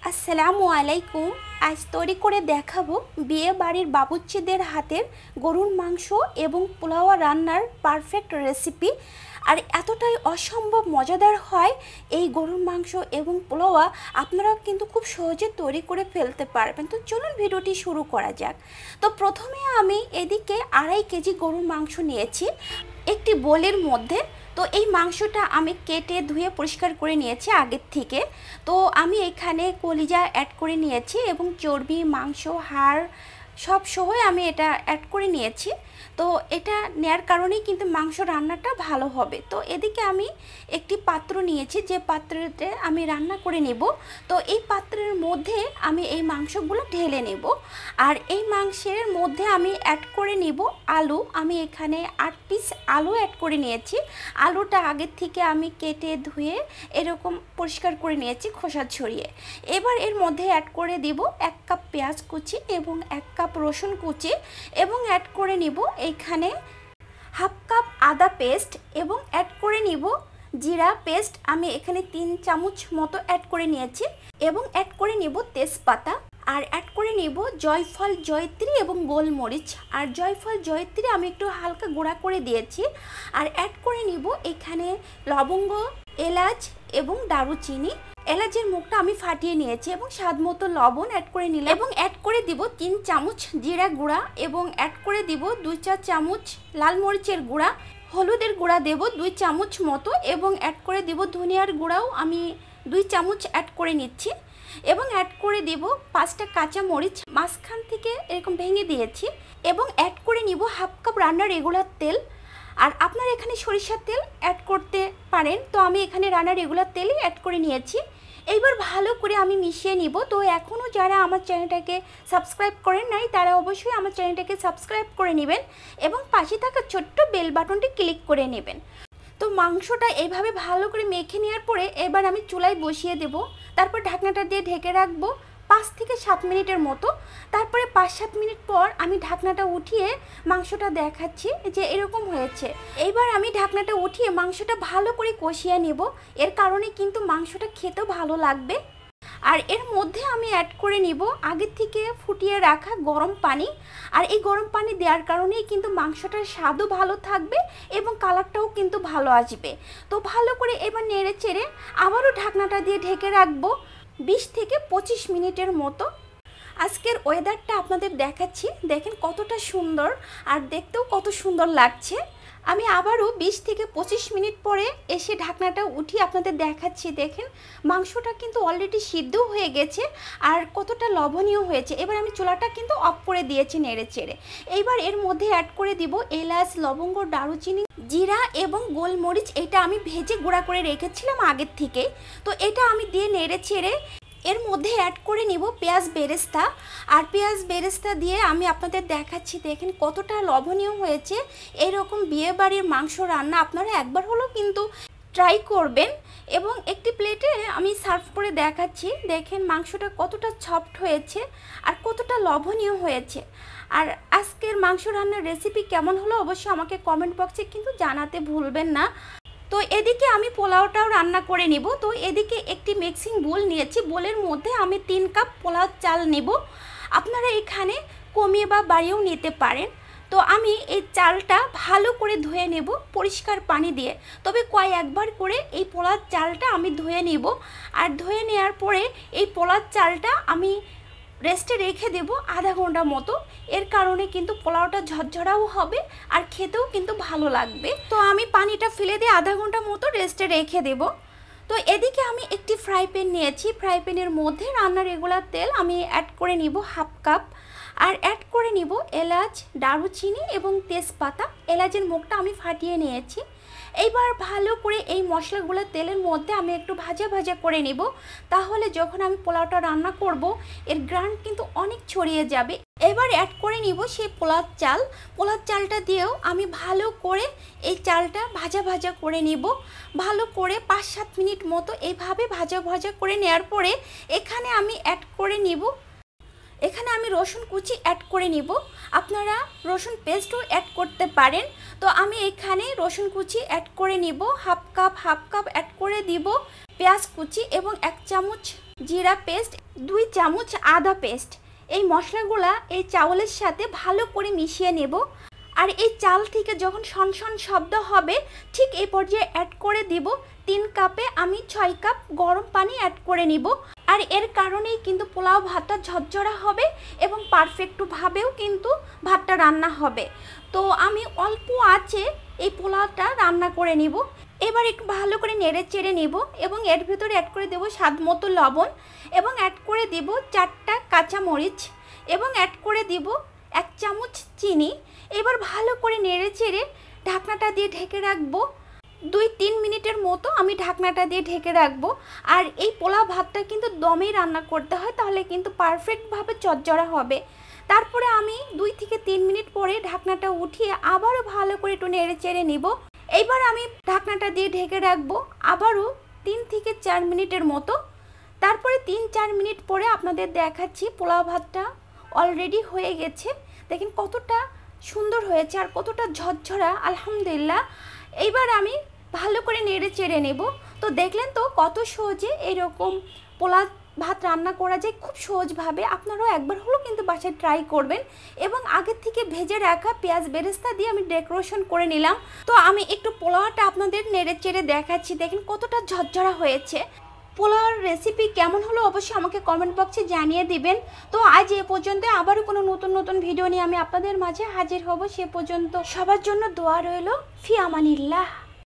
আসসালামু আলাইকুম। আজ তৈরি করে দেখাবো বিয়ে বাড়ির বাবুর্চিদের হাতের গরুর মাংস এবং পোলাও রান্নার পারফেক্ট রেসিপি। আর এতটাই অসম্ভব মজাদার হয় এই গরুর মাংস এবং পোলাওয়া, আপনারা কিন্তু খুব সহজে তৈরি করে ফেলতে পারবেন। তো চলুন ভিডিওটি শুরু করা যাক। তো প্রথমে আমি এদিকে 2.5 কেজি গরুর মাংস নিয়েছি একটি বোলের মধ্যে। তো এই মাংসটা আমি কেটে ধুয়ে পরিষ্কার করে নিয়েছি আগের থেকে। তো আমি এখানে কলিজা অ্যাড করে নিয়েছি এবং চর্বি, মাংস, হাড় সব সহই আমি এটা অ্যাড করে নিয়েছি। তো এটা নেয়ার কারণেই কিন্তু মাংস রান্নাটা ভালো হবে। তো এদিকে আমি একটি পাত্র নিয়েছি, যে পাত্রতে আমি রান্না করে নেব। তো এই পাত্রের মধ্যে আমি এই মাংসগুলো ঢেলে নেব। আর এই মাংসের মধ্যে আমি অ্যাড করে নিব আলু। আমি এখানে 8 পিস আলু অ্যাড করে নিয়েছি। আলুটা আগের থেকে আমি কেটে ধুয়ে এরকম পরিষ্কার করে নিয়েছি খোসা ছড়িয়ে। এবার এর মধ্যে অ্যাড করে দিব 1 কাপ পেঁয়াজ কুচি এবং 1 কাপ রসুন কুচি এবং অ্যাড করে নিব এইখানে হাফ কাপ আদা পেস্ট এবং অ্যাড করে নিব জিরা পেস্ট। আমি এখানে 3 চামচ মতো অ্যাড করে নিয়েছি এবং অ্যাড করে নিব তেজপাতা। আর অ্যাড করে নিব জয়ফল, জয়ত্রী এবং গোলমরিচ। আর জয়ফল, জয়ত্রী আমি একটু হালকা গুঁড়া করে দিয়েছি। আর অ্যাড করে নিব এখানে লবঙ্গ, এলাচ এবং দারুচিনি। এলাচের মুখটা আমি ফাটিয়ে নিয়েছি এবং স্বাদ মতো লবণ অ্যাড করে নিলাম এবং অ্যাড করে দিব 3 চামচ জিরা গুঁড়া এবং অ্যাড করে দিব 2-4 চামচ লাল মরিচের গুঁড়া। হলুদের গুঁড়া দেব 2 চামচ মতো এবং অ্যাড করে দিব ধনিয়ার গুঁড়াও আমি 2 চামচ অ্যাড করে নিচ্ছি এবং অ্যাড করে দিব 5টা কাঁচা মরিচ মাঝখান থেকে এরকম ভেঙে দিয়েছি এবং অ্যাড করে নিব হাফ কাপ রান্নার রেগুলার তেল। আর আপনারা এখানে সরিষার তেল অ্যাড করতে পারেন, তো আমি এখানে রান্নার রেগুলার তেলই অ্যাড করে নিয়েছি। এইবার ভালো করে আমি মিশিয়ে নিব। তো এখনও যারা আমার চ্যানেলটাকে সাবস্ক্রাইব করেন নাই তারা অবশ্যই আমার চ্যানেলটাকে সাবস্ক্রাইব করে নেবেন এবং পাশে থাকা ছোট্ট বেল বাটনটি ক্লিক করে নেবেন। তো মাংসটা এইভাবে ভালো করে মেখে নেওয়ার পরে এবার আমি চুলায় বসিয়ে দেব। তারপর ঢাকনাটা দিয়ে ঢেকে রাখবো 5 থেকে 7 মিনিটের মতো। তারপরে 5-7 মিনিট পর আমি ঢাকনাটা উঠিয়ে মাংসটা দেখাচ্ছি যে এরকম হয়েছে। এইবার আমি ঢাকনাটা উঠিয়ে মাংসটা ভালো করে কষিয়ে নেব। এর কারণে কিন্তু মাংসটা খেতেও ভালো লাগবে। আর এর মধ্যে আমি অ্যাড করে নিব আগের থেকে ফুটিয়ে রাখা গরম পানি। আর এই গরম পানি দেওয়ার কারণেই কিন্তু মাংসটার স্বাদও ভালো থাকবে এবং কালারটাও কিন্তু ভালো আসবে। তো ভালো করে এবার নেড়ে চেড়ে আবারও ঢাকনাটা দিয়ে ঢেকে রাখবো 20 থেকে 25 মিনিটের মতো। আজকের ওয়েদারটা আপনাদের দেখাচ্ছি, দেখেন কতটা সুন্দর আর দেখতেও কত সুন্দর লাগছে। আমি আবারও 20 থেকে 25 মিনিট পরে এসে ঢাকনাটা উঠিয়ে আপনাদের দেখাচ্ছি। দেখেন মাংসটা কিন্তু অলরেডি সিদ্ধ হয়ে গেছে আর কতটা লবণীয় হয়েছে। এবার আমি চুলাটা কিন্তু অফ করে দিয়েছি নেড়ে চেড়ে। এইবার এর মধ্যে অ্যাড করে দিব এলাচ, লবঙ্গ, দারুচিনি, জিরা এবং গোলমরিচ। এটা আমি ভেজে গুঁড়া করে রেখেছিলাম আগের থেকে। তো এটা আমি দিয়ে নেড়ে চেড়ে এর মধ্যে অ্যাড করে নিব পেঁয়াজ বেরেস্তা। আর পেঁয়াজ বেরেস্তা দিয়ে আমি আপনাদের দেখাচ্ছি, দেখেন কতটা লবণীয় হয়েছে। এইরকম বিয়েবাড়ির মাংস রান্না আপনারা একবার হলেও কিন্তু ট্রাই করবেন। এবং একটি প্লেটে আমি সার্ভ করে দেখাচ্ছি, দেখেন মাংসটা কতটা সফট হয়েছে আর কতটা লবণীয় হয়েছে। আর আজকের মাংস রান্নার রেসিপি কেমন হলো অবশ্যই আমাকে কমেন্ট বক্সে কিন্তু জানাতে ভুলবেন না। তো এদিকে আমি পোলাওটাও রান্না করে নিব। তো এদিকে একটি মিক্সিং বোল নিয়েছি, বোলের মধ্যে আমি 3 কাপ পোলাও চাল নেব। আপনারা এখানে কমিয়ে বা বাড়িয়েও নিতে পারেন। তো আমি এই চালটা ভালো করে ধুয়ে নেব পরিষ্কার পানি দিয়ে। তবে কয়েকবার করে এই পোলাও চালটা আমি ধুয়ে নিব। আর ধুয়ে নেওয়ার পরে এই পোলাও চালটা আমি রেস্টে রেখে দেব আধা ঘন্টা মতো। এর কারণে কিন্তু পোলাওটা ঝরঝরাও হবে আর খেতেও কিন্তু ভালো লাগবে। তো আমি পানিটা ফেলে দিয়ে আধা ঘন্টা মতো রেস্টে রেখে দেব। তো এদিকে আমি একটি ফ্রাই প্যান নিয়েছি, ফ্রাই প্যানের মধ্যে রান্নার রেগুলার তেল আমি অ্যাড করে নিব হাফ কাপ। আর অ্যাড করে নিব এলাচ, দারুচিনি এবং তেজপাতা। এলাচের মুখটা আমি ফাটিয়ে নিয়েছি। এইবার ভালো করে এই মশলাগুলো তেলের মধ্যে আমি একটু ভাজা ভাজা করে নেব। তাহলে যখন আমি পোলাওটা রান্না করব এর গ্রান কিন্তু অনেক ছড়িয়ে যাবে। এবার অ্যাড করে নিব সেই পোলাও চাল। পোলাও চালটা দিয়েও আমি ভালো করে এই চালটা ভাজা ভাজা করে নিব। ভালো করে 5-7 মিনিট মতো এইভাবে ভাজা ভাজা করে নেওয়ার পরে এখানে আমি অ্যাড করে নিব, এখানে আমি রসুন কুচি অ্যাড করে নিব। আপনারা রসুন পেস্টও অ্যাড করতে পারেন। তো আমি এখানে রসুন কুচি অ্যাড করে নিব হাফ কাপ অ্যাড করে দিব পেঁয়াজ কুচি এবং 1 চামচ জিরা পেস্ট, 2 চামচ আদা পেস্ট। এই মশলাগুলা এই চাউলের সাথে ভালো করে মিশিয়ে নেব। আর এই চাল থেকে যখন শনশন শব্দ হবে ঠিক এই পর্যায়ে অ্যাড করে দিব 3 কাপে আমি 6 কাপ গরম পানি অ্যাড করে নিব। আর এর কারণেই কিন্তু পোলাও ভাতটা ঝরঝরা হবে এবং পারফেক্টভাবেও কিন্তু ভাতটা রান্না হবে। তো আমি অল্প আঁচে এই পোলাওটা রান্না করে নিব। এবার একটু ভালো করে নেড়ে চেড়ে নিব এবং এর ভিতরে অ্যাড করে দেব স্বাদ মতো লবণ এবং অ্যাড করে দেব 4টা কাঁচামরিচ এবং অ্যাড করে দেব 1 চামচ চিনি। এবার ভালো করে নেড়ে চেড়ে ঢাকনাটা দিয়ে ঢেকে রাখবো। 2-3 মিনিটের মতো আমি ঢাকনাটা দিয়ে ঢেকে রাখবো। আর এই পোলাও ভাতটা কিন্তু দমেই রান্না করতে হয়, তাহলে কিন্তু পারফেক্টভাবে চচ্চড়া হবে। তারপরে আমি 2 থেকে 3 মিনিট পরে ঢাকনাটা উঠিয়ে আবারও ভালো করে একটু নেড়ে চেড়ে নিব। এইবার আমি ঢাকনাটা দিয়ে ঢেকে রাখবো আবারও 3 থেকে 4 মিনিটের মতো। তারপরে 3-4 মিনিট পরে আপনাদের দেখাচ্ছি পোলাও ভাতটা অলরেডি হয়ে গেছে। দেখেন কতটা সুন্দর হয়েছে আর কতটা ঝরঝরা, আলহামদুলিল্লাহ। এইবার আমি ভালো করে নেড়ে চেড়ে নেব। তো দেখলেন তো কত সহজে এরকম পোলাও ভাত রান্না করা যায় খুব সহজভাবে। আপনারাও একবার হলেও কিন্তু বাসায় ট্রাই করবেন। এবং আগের থেকে ভেজে রাখা পেঁয়াজ বেরেস্তা দিয়ে আমি ডেকোরেশন করে নিলাম। তো আমি একটু পোলাওটা আপনাদের নেড়ে চেড়ে দেখাচ্ছি, দেখেন কতটা ঝরঝরা হয়েছে। পোলাওর রেসিপি কেমন হলো অবশ্যই আমাকে কমেন্ট বক্সে জানিয়ে দিবেন। তো আজ এ পর্যন্ত, আবারও কোনো নতুন ভিডিও নিয়ে আমি আপনাদের মাঝে হাজির হব। সে পর্যন্ত সবার জন্য দোয়া রইল। ফি আমানিল্লাহ।